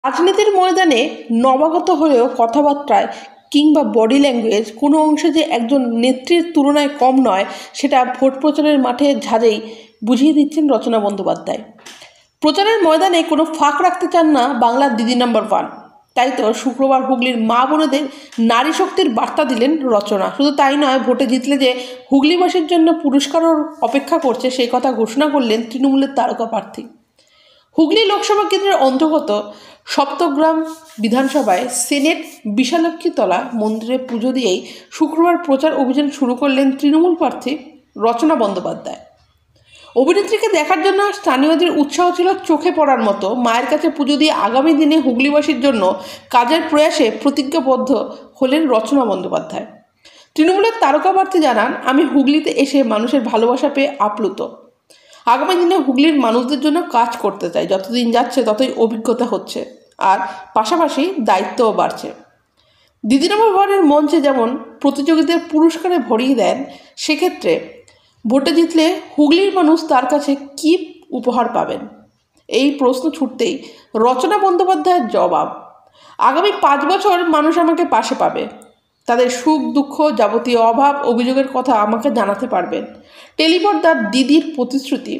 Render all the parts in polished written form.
রাজনীতির ময়দানে নবাগত হলেও কথাবার্তায় কিংবা বডি ল্যাঙ্গুয়েজ কোনো অংশে যে একজন নেত্রীর তুলনায় কম নয়, সেটা ভোট প্রচারের মাঠে ঝাঁজেই বুঝিয়ে দিচ্ছেন রচনা বন্দ্যোপাধ্যায়। প্রচারের ময়দানে কোনো ফাঁক রাখতে চান না বাংলার দিদি নাম্বার 1। তাই তো শুক্রবার হুগলির মা বোনেদের নারী শক্তির বার্তা দিলেন রচনা। শুধু তাই নয়, ভোটে জিতলে যে হুগলিবাসীর জন্য পুরস্কারও অপেক্ষা করছে সেই কথা ঘোষণা করলেন তৃণমূলের তারকা প্রার্থী। হুগলি লোকসভা কেন্দ্রের অন্তর্গত সপ্তগ্রাম বিধানসভায় সেনেট বিশালক্ষীতলা মন্দিরে পুজো দিয়েই শুক্রবার প্রচার অভিযান শুরু করলেন তৃণমূল প্রার্থী রচনা বন্দ্যোপাধ্যায়। অভিনেত্রীকে দেখার জন্য স্থানীয়দের উৎসাহ ছিল চোখে পড়ার মতো। মায়ের কাছে পুজো দিয়ে আগামী দিনে হুগলিবাসীর জন্য কাজের প্রয়াসে প্রতিজ্ঞাবদ্ধ হলেন রচনা বন্দ্যোপাধ্যায়। তৃণমূলের তারকা প্রার্থী জানান, আমি হুগলিতে এসে মানুষের ভালোবাসা পেয়ে আপ্লুত। আগামী দিনে হুগলির মানুষদের জন্য কাজ করতে চাই। যতদিন যাচ্ছে ততই অভিজ্ঞতা হচ্ছে, আর পাশাপাশি দায়িত্বও বাড়ছে। দিদি নাম্বার 1-এর মঞ্চে যেমন প্রতিযোগীদের পুরস্কারে ভরিয়ে দেন, সেক্ষেত্রে ভোটে জিতলে হুগলির মানুষ তার কাছে কী উপহার পাবেন, এই প্রশ্ন ছুটতেই রচনা বন্দ্যোপাধ্যায়ের জবাব, আগামী 5 বছর মানুষ আমাকে পাশে পাবে। তাদের সুখ দুঃখ যাবতীয় অভাব অভিযোগের কথা আমাকে জানাতে পারবেন। টেলিপর্দার দিদির প্রতিশ্রুতি,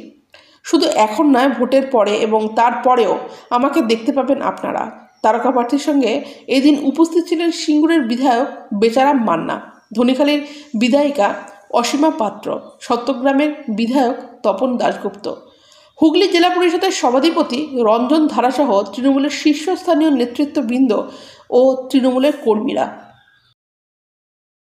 শুধু এখন নয়, ভোটের পরে এবং তারপরেও আমাকে দেখতে পাবেন আপনারা। তারকা প্রার্থীর সঙ্গে এদিন উপস্থিত ছিলেন সিঙ্গুরের বিধায়ক বেচারাম মান্না, ধনিখালীর বিধায়িকা অসীমা পাত্র, সত্যগ্রামের বিধায়ক তপন দাশগুপ্ত, হুগলি জেলা পরিষদের সভাধিপতি রঞ্জন ধারাসহ তৃণমূলের শীর্ষস্থানীয় নেতৃত্ববৃন্দ ও তৃণমূলের কর্মীরা।